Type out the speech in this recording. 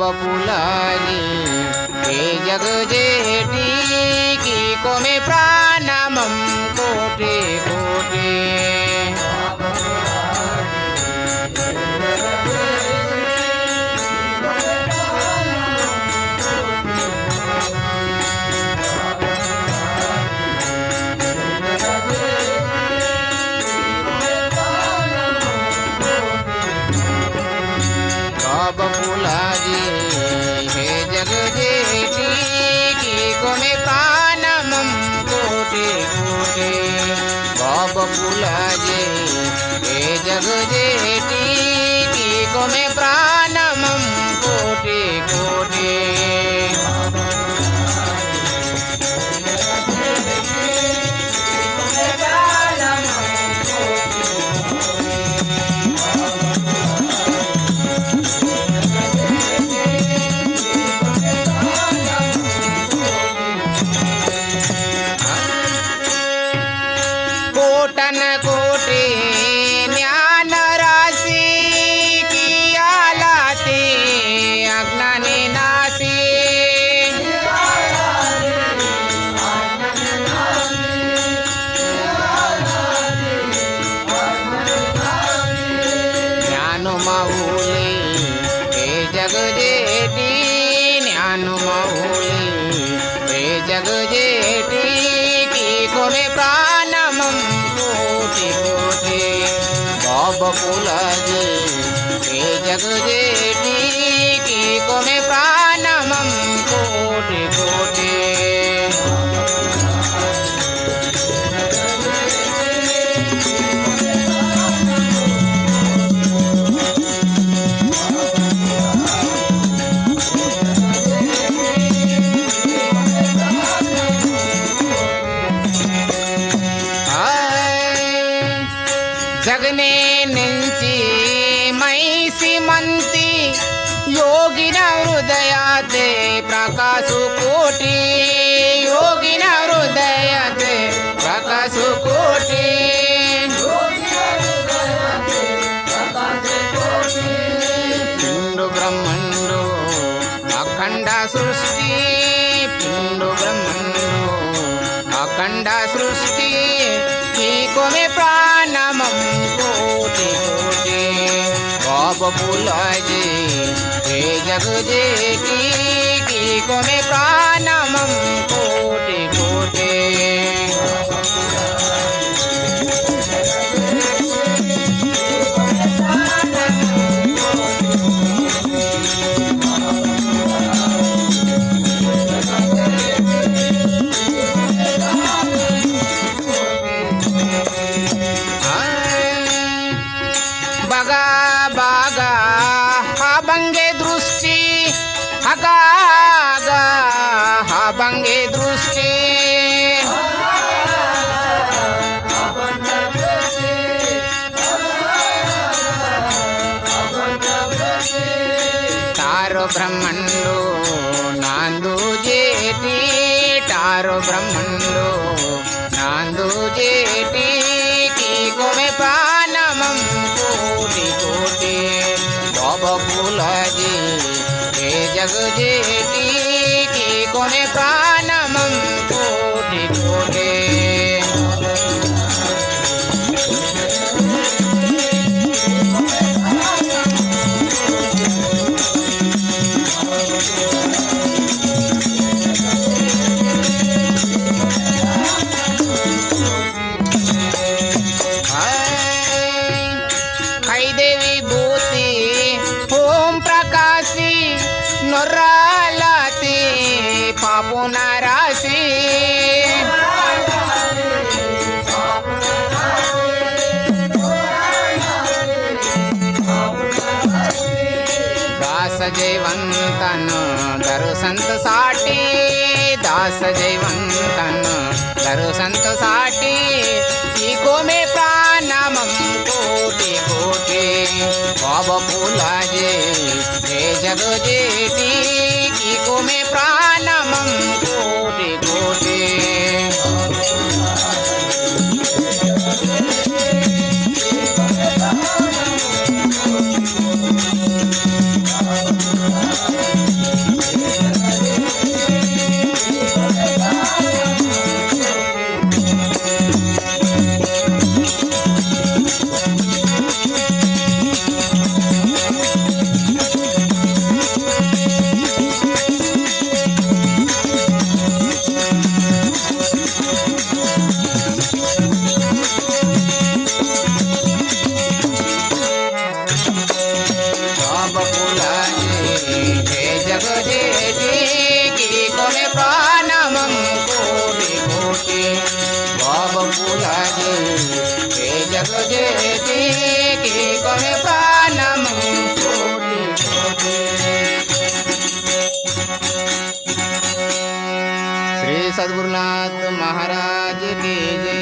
बाबूलाजी हे जग जेठी की को में प्राणमं कोटि कोटि बाबूलाजी हे जग जेठी की को में प्राणमं कोटि कोटि बाबूलाजी हे जग जेठी की को में प्राणमं कोटि कोटि कोटन कोटि ज्ञान राशि की आलाती अज्ञानी नासी ज्ञान माहुली हे जग जेठी ज्ञान माहुली हे जग जेठी की को में प्राणमं कोटि कोटि बाबूलाजी हे जग जेठी की को में प्राणमं कोटि कोटि జగనే నుంచి మైసి మంతి యోగిన హృదయాతే ప్రకాశు కోటి యోగిన హృదయాతే ప్రకాశు కోటి పిండు బ్రహ్మండు అఖండ సృష్టి పిండు బ్రహ్మండు అఖండ సృష్టి की को में प्राणमं कोटि कोटि बाबूलाजी हे जग जेठी की को में प्राणमं कोटि कोटि बगा बागा हा बंगे दृष्टि हगागा हा बंगे दृष्टि तारो ब्रह्मंडो नांदू जेठी तारो ब्रह्मंडो नांदू जेठी की को में प्राणमं कोटि कोटि बाबूलाजी हे जग जेठी की को में प्राणमं कोटि कोटि देवी भूति ओम प्रकाशी नोरालाती पापो नारासी दास जयवंतन दरु संत साटी दास जयवंतन दरु संत साटी की को में प्राणमं कोटि कोटि बाबूलाजी हे जग जेठी की को में प्राणमं कोटि कोटि सद्गुरुनाथ महाराज की जय।